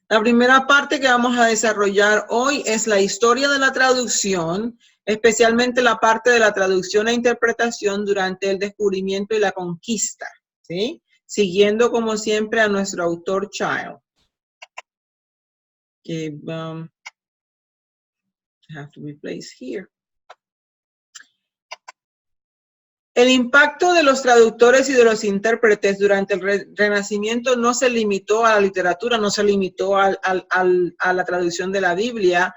La primera parte que vamos a desarrollar hoy es la historia de la traducción, especialmente la parte de la traducción e interpretación durante el descubrimiento y la conquista, ¿sí? Siguiendo como siempre a nuestro autor Child. Que have to be placed here. El impacto de los traductores y de los intérpretes durante el Renacimiento no se limitó a la literatura, no se limitó a la traducción de la Biblia.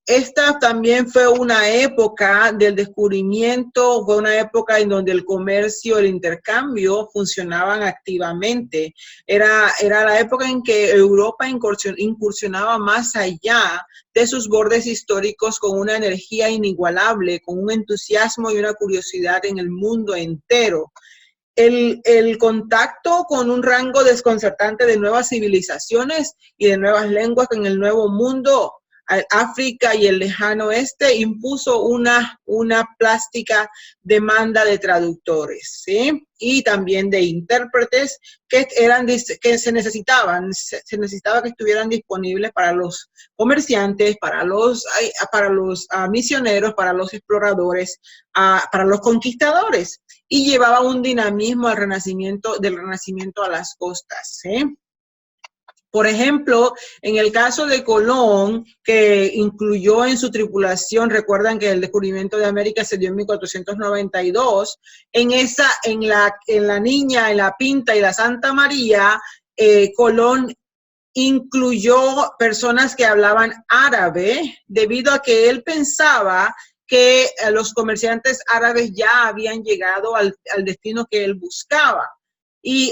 Esta también fue una época del descubrimiento, fue una época en donde el comercio, el intercambio funcionaban activamente. Era la época en que Europa incursionaba más allá de sus bordes históricos con una energía inigualable, con un entusiasmo y una curiosidad en el mundo entero. El contacto con un rango desconcertante de nuevas civilizaciones y de nuevas lenguas en el Nuevo Mundo, África y el lejano oeste, impuso una plástica demanda de traductores, ¿sí? Y también de intérpretes que se necesitaba que estuvieran disponibles para los comerciantes, para los misioneros, para los exploradores, para los conquistadores, y llevaba un dinamismo del Renacimiento a las costas, ¿sí? Por ejemplo, en el caso de Colón, que incluyó en su tripulación, recuerdan que el descubrimiento de América se dio en 1492, en la Niña, en la Pinta y la Santa María, Colón incluyó personas que hablaban árabe, debido a que él pensaba que los comerciantes árabes ya habían llegado al destino que él buscaba. Y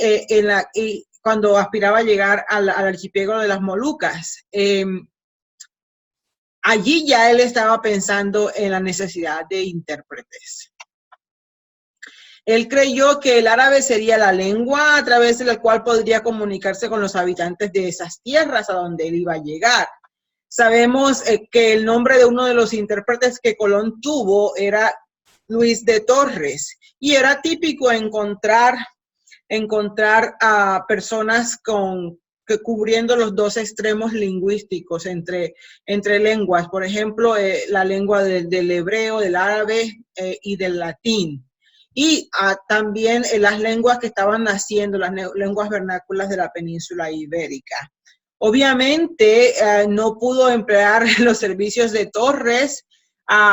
cuando aspiraba a llegar al archipiélago de las Molucas. Allí ya él estaba pensando en la necesidad de intérpretes. Él creyó que el árabe sería la lengua a través de la cual podría comunicarse con los habitantes de esas tierras a donde él iba a llegar. Sabemos que el nombre de uno de los intérpretes que Colón tuvo era Luis de Torres, y era típico encontrar a personas cubriendo los dos extremos lingüísticos entre lenguas. Por ejemplo, la lengua del hebreo, del árabe y del latín. Y también las lenguas que estaban naciendo, las lenguas vernáculas de la península ibérica. Obviamente no pudo emplear los servicios de Torres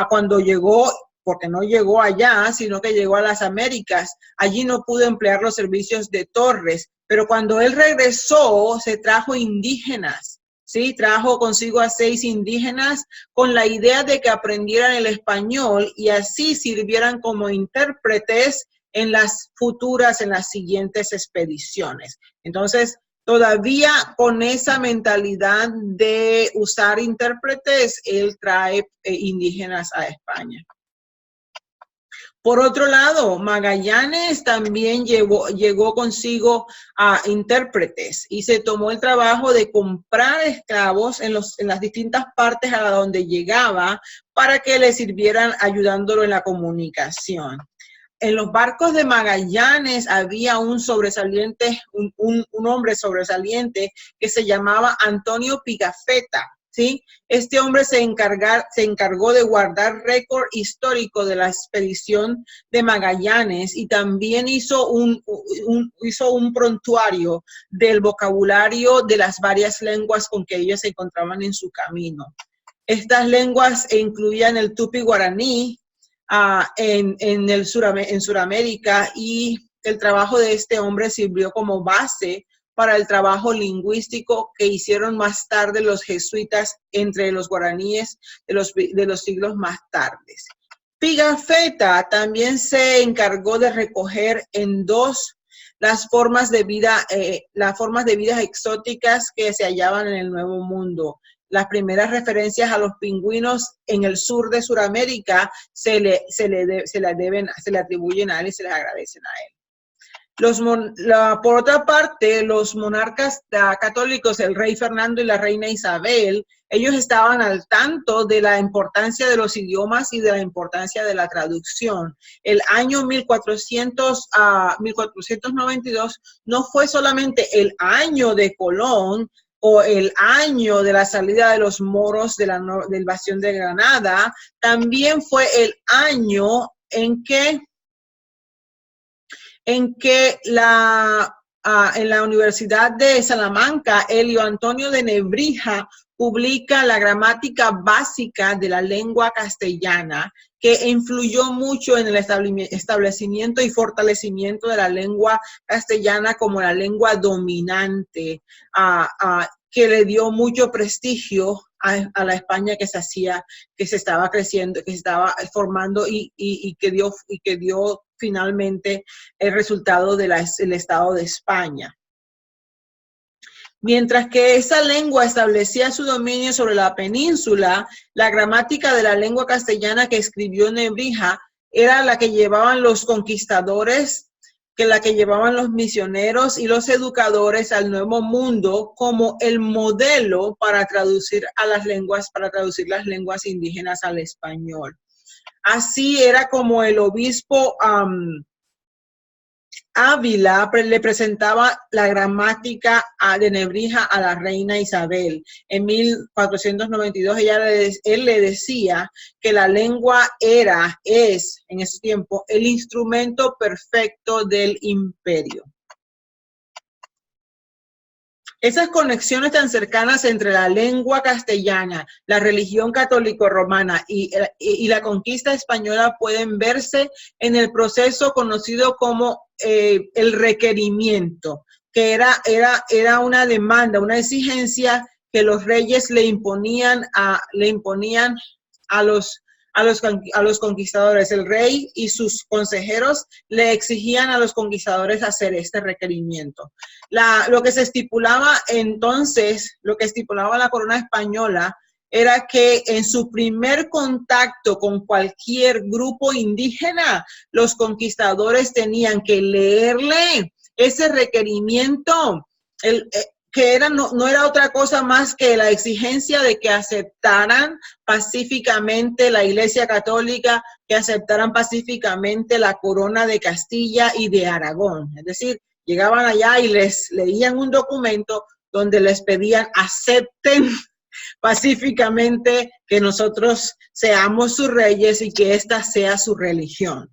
cuando llegó, porque no llegó allá, sino que llegó a las Américas. Allí no pudo emplear los servicios de Torres, pero cuando él regresó, se trajo indígenas, ¿sí? Trajo consigo a 6 indígenas con la idea de que aprendieran el español y así sirvieran como intérpretes en las siguientes expediciones. Entonces, todavía con esa mentalidad de usar intérpretes, él trae indígenas a España. Por otro lado, Magallanes también llegó consigo a intérpretes y se tomó el trabajo de comprar esclavos en las distintas partes a donde llegaba para que le sirvieran ayudándolo en la comunicación. En los barcos de Magallanes había un hombre sobresaliente que se llamaba Antonio Pigafetta, ¿sí? Este hombre se encargó de guardar récord histórico de la expedición de Magallanes y también hizo un prontuario del vocabulario de las varias lenguas con que ellos se encontraban en su camino. Estas lenguas incluían el tupi guaraní, en Sudamérica, y el trabajo de este hombre sirvió como base para el trabajo lingüístico que hicieron más tarde los jesuitas entre los guaraníes de los siglos más tardes. Pigafetta también se encargó de recoger en 2 las formas de vida exóticas que se hallaban en el Nuevo Mundo. Las primeras referencias a los pingüinos en el sur de Sudamérica se le atribuyen a él y se les agradecen a él. Por otra parte, los monarcas católicos, el rey Fernando y la reina Isabel, ellos estaban al tanto de la importancia de los idiomas y de la importancia de la traducción. El año 1492 no fue solamente el año de Colón, o el año de la salida de los moros de del bastión de Granada, también fue el año en que en la Universidad de Salamanca, Elio Antonio de Nebrija publica la gramática básica de la lengua castellana, que influyó mucho en el establecimiento y fortalecimiento de la lengua castellana como la lengua dominante, que le dio mucho prestigio a la España que se estaba creciendo, que se estaba formando y que dio finalmente el resultado del Estado de España. Mientras que esa lengua establecía su dominio sobre la península, la gramática de la lengua castellana que escribió Nebrija era la que llevaban los conquistadores, la que llevaban los misioneros y los educadores al Nuevo Mundo como el modelo para traducir las lenguas indígenas al español. Así era como el obispo Ávila le presentaba la gramática de Nebrija a la reina Isabel. En 1492 él le decía que la lengua es en ese tiempo el instrumento perfecto del imperio. Esas conexiones tan cercanas entre la lengua castellana, la religión católico-romana y la conquista española pueden verse en el proceso conocido como el requerimiento, que era una demanda, una exigencia que los reyes le imponían a los conquistadores. El rey y sus consejeros le exigían a los conquistadores hacer este requerimiento. Lo que se estipulaba entonces, lo que estipulaba la corona española, era que en su primer contacto con cualquier grupo indígena, los conquistadores tenían que leerle ese requerimiento, que no era otra cosa más que la exigencia de que aceptaran pacíficamente la Iglesia Católica, que aceptaran pacíficamente la corona de Castilla y de Aragón. Es decir, llegaban allá y les leían un documento donde les pedían acepten pacíficamente que nosotros seamos sus reyes y que esta sea su religión.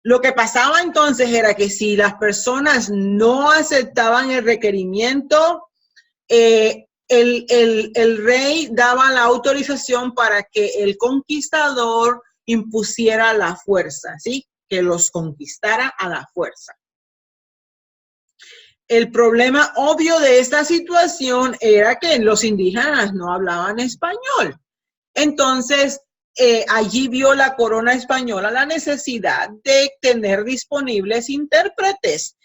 Lo que pasaba entonces era que si las personas no aceptaban el requerimiento, el rey daba la autorización para que el conquistador impusiera la fuerza, ¿sí? Que los conquistara a la fuerza. El problema obvio de esta situación era que los indígenas no hablaban español. Entonces, allí vio la corona española la necesidad de tener disponibles intérpretes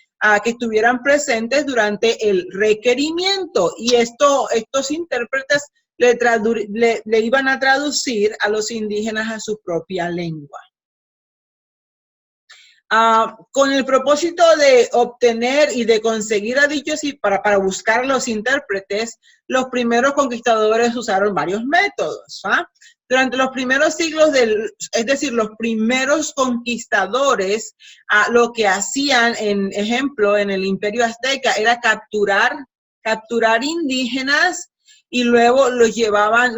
que estuvieran presentes durante el requerimiento. Y estos intérpretes le iban a traducir a los indígenas a su propia lengua. Con el propósito de obtener y de conseguir a dichos y para buscar los intérpretes, los primeros conquistadores usaron varios métodos. Durante los primeros siglos, es decir, los primeros conquistadores, lo que hacían, en ejemplo, en el Imperio Azteca, era capturar indígenas y luego los llevaban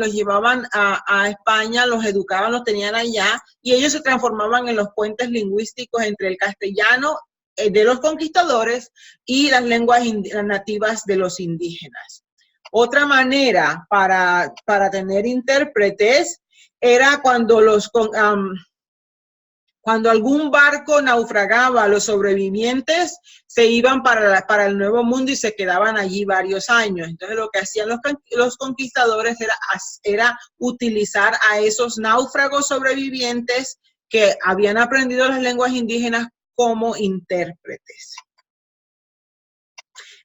a España, los educaban, los tenían allá, y ellos se transformaban en los puentes lingüísticos entre el castellano de los conquistadores y las lenguas nativas de los indígenas. Otra manera para tener intérpretes era cuando algún barco naufragaba, los sobrevivientes se iban para el Nuevo Mundo y se quedaban allí varios años. Entonces lo que hacían los conquistadores era utilizar a esos náufragos sobrevivientes que habían aprendido las lenguas indígenas como intérpretes.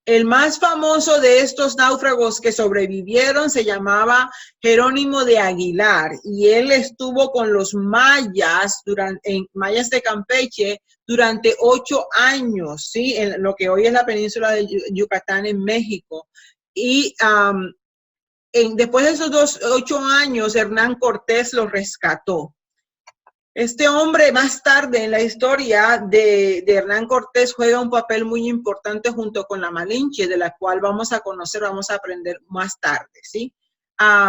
El más famoso de estos náufragos que sobrevivieron se llamaba Jerónimo de Aguilar, y él estuvo con los mayas, mayas de Campeche, durante 8 años, ¿sí? En lo que hoy es la península de Yucatán en México. Y después de esos 8 años, Hernán Cortés los rescató. Este hombre más tarde en la historia de Hernán Cortés juega un papel muy importante junto con la Malinche, de la cual vamos a conocer, vamos a aprender más tarde, ¿sí?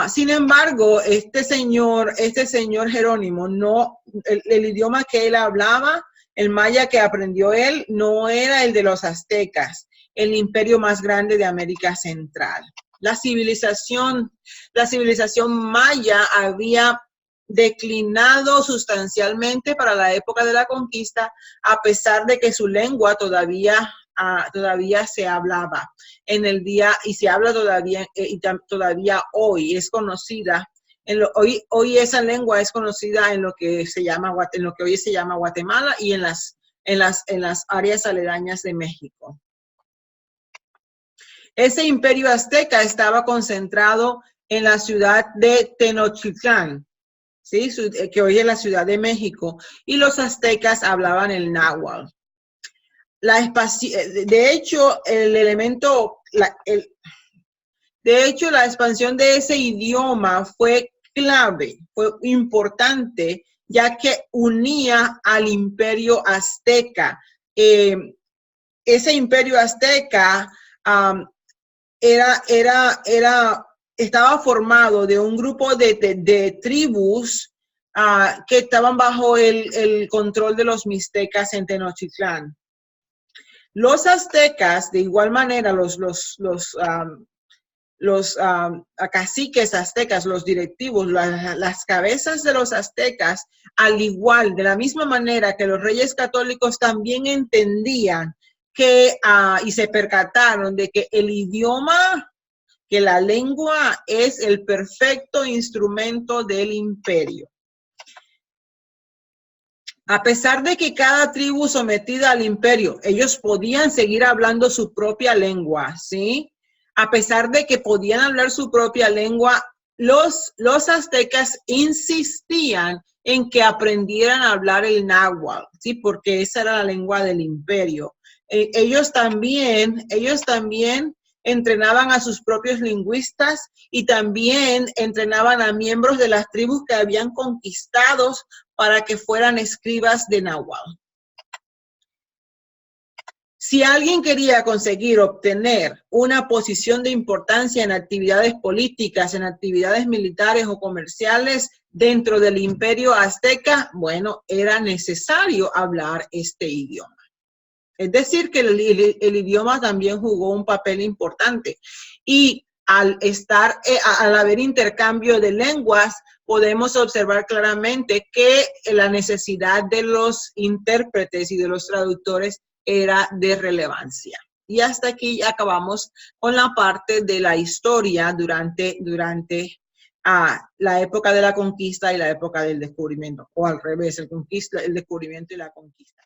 Sin embargo, este señor Jerónimo, no, el idioma que él hablaba, el maya que aprendió él, no era el de los aztecas, el imperio más grande de América Central. La civilización maya había declinado sustancialmente para la época de la conquista, a pesar de que su lengua todavía se hablaba en el día y se habla todavía, todavía hoy es conocida. Hoy esa lengua es conocida en lo que hoy se llama Guatemala y en las áreas aledañas de México. Ese imperio azteca estaba concentrado en la ciudad de Tenochtitlán, ¿sí? Que hoy es la Ciudad de México, y los aztecas hablaban el náhuatl. De hecho, la expansión de ese idioma fue clave, fue importante, ya que unía al imperio azteca. Ese imperio azteca estaba formado de un grupo de tribus que estaban bajo el control de los mixtecas en Tenochtitlán. Los aztecas, de igual manera, los caciques aztecas, los directivos, las cabezas de los aztecas, al igual, de la misma manera que los reyes católicos también entendían y se percataron de que el idioma, que la lengua es el perfecto instrumento del imperio. A pesar de que cada tribu sometida al imperio, ellos podían seguir hablando su propia lengua, ¿sí? A pesar de que podían hablar su propia lengua, los aztecas insistían en que aprendieran a hablar el náhuatl, ¿sí? Porque esa era la lengua del imperio. Ellos también entrenaban a sus propios lingüistas y también entrenaban a miembros de las tribus que habían conquistado para que fueran escribas de náhuatl. Si alguien quería obtener una posición de importancia en actividades políticas, en actividades militares o comerciales dentro del imperio azteca, bueno, era necesario hablar este idioma. Es decir, que el idioma también jugó un papel importante. Y al haber intercambio de lenguas, podemos observar claramente que la necesidad de los intérpretes y de los traductores era de relevancia. Y hasta aquí acabamos con la parte de la historia durante la época de la conquista y la época del descubrimiento, o al revés, el descubrimiento y la conquista.